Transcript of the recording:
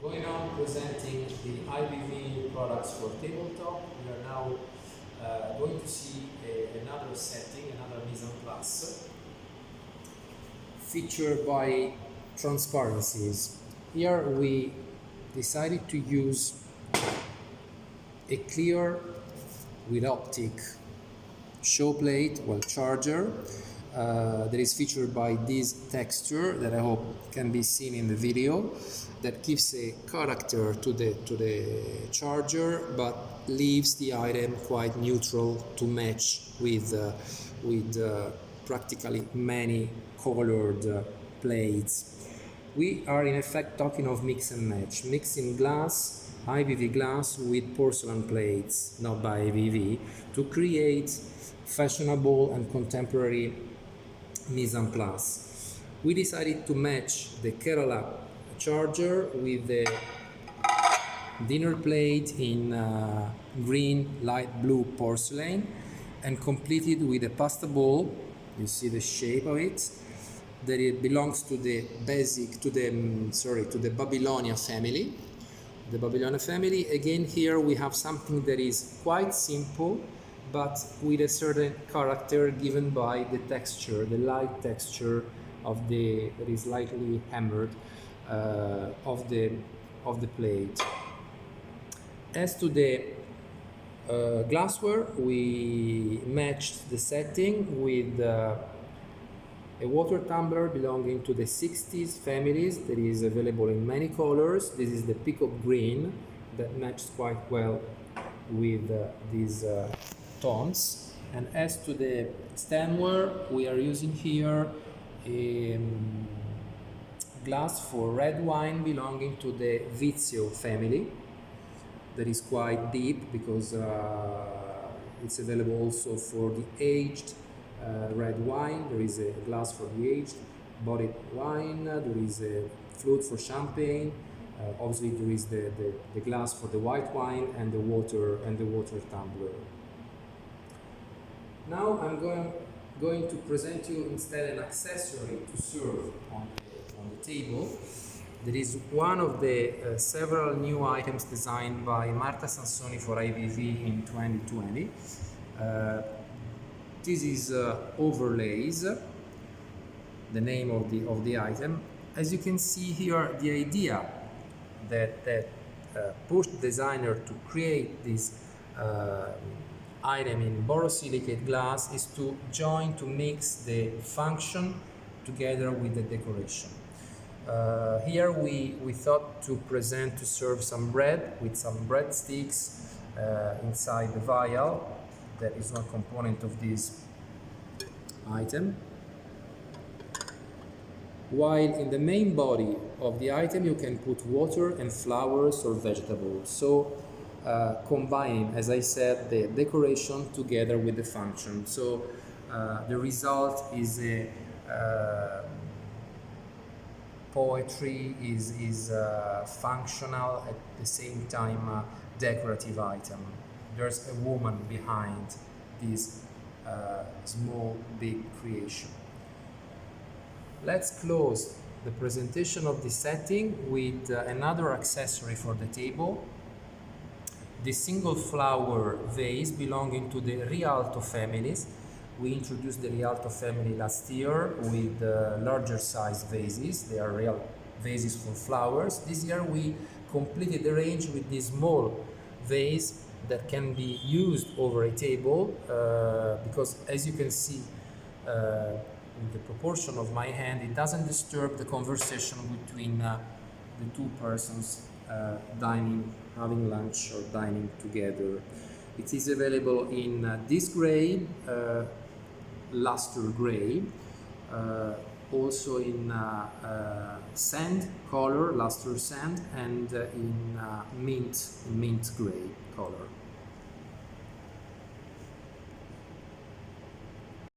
Going on presenting the IVV products for tabletop, we are now going to see another setting, another mise en place, featured by transparencies. Here we decided to use a clear with optic show plate, charger, that is featured by this texture that I hope can be seen in the video, that gives a character to the charger but leaves the item quite neutral to match with practically many colored plates. We are in effect talking of mix and match, mixing glass, IVV glass with porcelain plates, not by IVV, to create fashionable and contemporary mise en place. We decided to match the Kerala charger with the dinner plate in green light blue porcelain and completed with a pasta bowl. You see the shape of it, that it belongs to the Babilonia family. The Babilonia family. Again, here we have something that is quite simple but with a certain character given by the texture, the light texture of that is lightly hammered of the plate. As to the glassware, we matched the setting with a water tumbler belonging to the Sixties families that is available in many colors. This is the peacock green that matches quite well with these tones. And as to the stemware, we are using here a glass for red wine belonging to the Vizio family that is quite deep because it's available also for the aged red wine. There is a glass for the aged bodied wine, there is a flute for champagne, obviously there is the glass for the white wine and the water tumbler. Now I'm going to present you instead an accessory to serve on the table. That is one of the several new items designed by Marta Sansoni for IVV in 2020. This is overlays, the name of the item. As you can see here, the idea that pushed the designer to create this item in borosilicate glass is to mix the function together with the decoration. Here we thought to serve some bread with some breadsticks inside the vial that is one component of this item. While in the main body of the item you can put water and flowers or vegetables. So combining, as I said, the decoration together with the function. So the result is a poetry, is functional at the same time decorative item. There's a woman behind this small big creation. Let's close the presentation of this setting with another accessory for the table. The single flower vase belonging to the Rialto families. We introduced the Rialto family last year with larger size vases. They are real vases for flowers. This year we completed the range with this small vase that can be used over a table because, as you can see in the proportion of my hand, it doesn't disturb the conversation between the two persons having lunch or dining together. It is available in this gray, luster gray, also in sand color, luster sand, and in mint gray color.